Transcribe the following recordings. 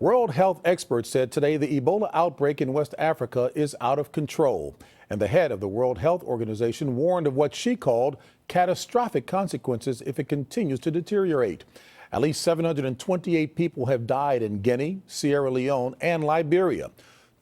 World health experts said today the Ebola outbreak in West Africa is out of control. And the head of the World Health Organization warned of what she called catastrophic consequences if it continues to deteriorate. At least 728 people have died in Guinea, Sierra Leone, and Liberia.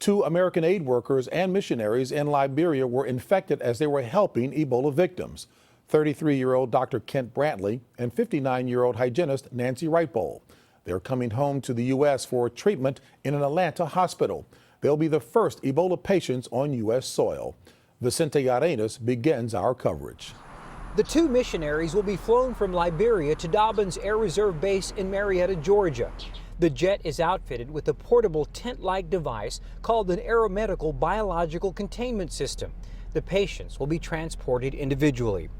2 American aid workers and missionaries in Liberia were infected as they were helping Ebola victims. 33-year-old Dr. Kent Brantley and 59-year-old hygienist Nancy Wrightbowl. They're coming home to the U.S. for treatment in an Atlanta hospital. They'll be the first Ebola patients on U.S. soil. Vicente Arenas begins our coverage. The 2 missionaries will be flown from Liberia to Dobbins Air Reserve Base in Marietta, Georgia. The jet is outfitted with a portable tent-like device called an aeromedical biological containment system. The patients will be transported individually.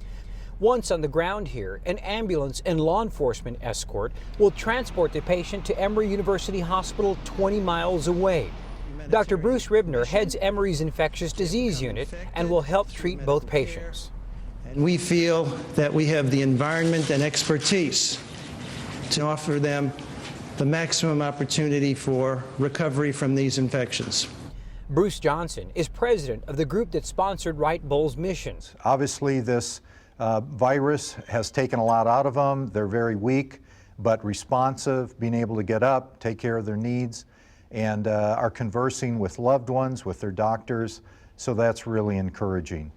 Once on the ground here, an ambulance and law enforcement escort will transport the patient to Emory University Hospital 20 miles away. Dr. Bruce Ribner heads Emory's infectious disease unit and will help treat both patients. And we feel that we have the environment and expertise to offer them the maximum opportunity for recovery from these infections. Bruce Johnson is president of the group that sponsored Wrightbowl's missions. Obviously, this virus has taken a lot out of them. They're very weak, but responsive, being able to get up, take care of their needs, and are conversing with loved ones, with their doctors, so that's really encouraging.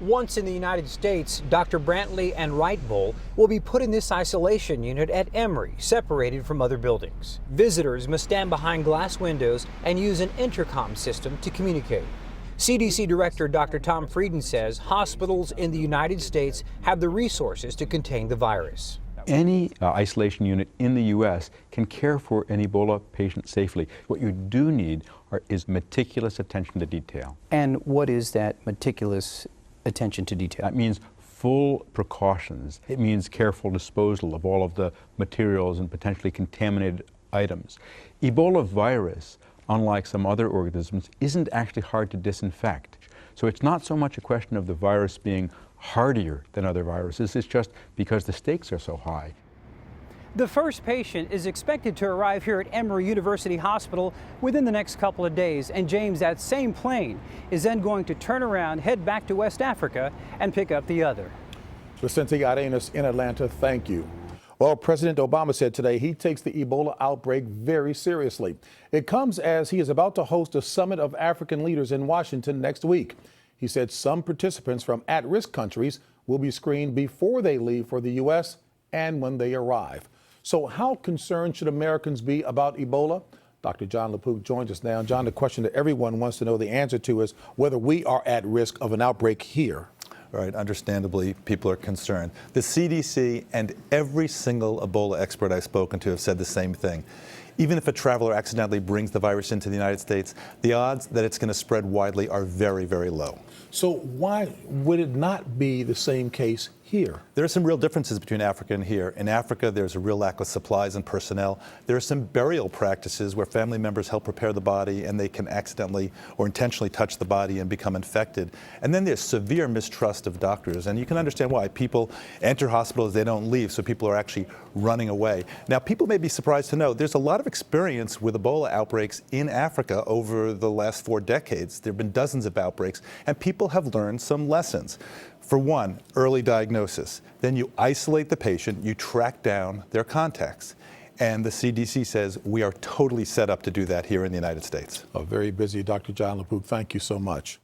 Once in the United States, Dr. Brantley and Wrightbowl will be put in this isolation unit at Emory, separated from other buildings. Visitors must stand behind glass windows and use an intercom system to communicate. CDC Director Dr. Tom Frieden says hospitals in the United States have the resources to contain the virus. Any isolation unit in the U.S. can care for an Ebola patient safely. What you do need is meticulous attention to detail. And what is that meticulous attention to detail? That means full precautions. It means careful disposal of all of the materials and potentially contaminated items. Ebola virus, unlike some other organisms, isn't actually hard to disinfect. So it's not so much a question of the virus being hardier than other viruses, it's just because the stakes are so high. The first patient is expected to arrive here at Emory University Hospital within the next couple of days. And James, that same plane is then going to turn around, head back to West Africa, and pick up the other. Vicente Arenas in Atlanta, thank you. Well, President Obama said today he takes the Ebola outbreak very seriously. It comes as he is about to host a summit of African leaders in Washington next week. He said some participants from at-risk countries will be screened before they leave for the U.S. and when they arrive. So how concerned should Americans be about Ebola? Dr. Jon LaPook joins us now. John, the question that everyone wants to know the answer to is whether we are at risk of an outbreak here. Right, understandably, people are concerned. The CDC and every single Ebola expert I've spoken to have said the same thing. Even if a traveler accidentally brings the virus into the United States, the odds that it's going to spread widely are very, very low. So why would it not be the same case here? There are some real differences between Africa and here. In Africa, there's a real lack of supplies and personnel. There are some burial practices where family members help prepare the body and they can accidentally or intentionally touch the body and become infected. And then there's severe mistrust of doctors. And you can understand why. People enter hospitals, they don't leave, so people are actually running away. Now, people may be surprised to know there's a lot of experience with Ebola outbreaks in Africa over the last 4 decades. There have been dozens of outbreaks, and people have learned some lessons. For one, early diagnosis. Then you isolate the patient, you track down their contacts. And the CDC says we are totally set up to do that here in the United States. A very busy Dr. Jon LaPook. Thank you so much.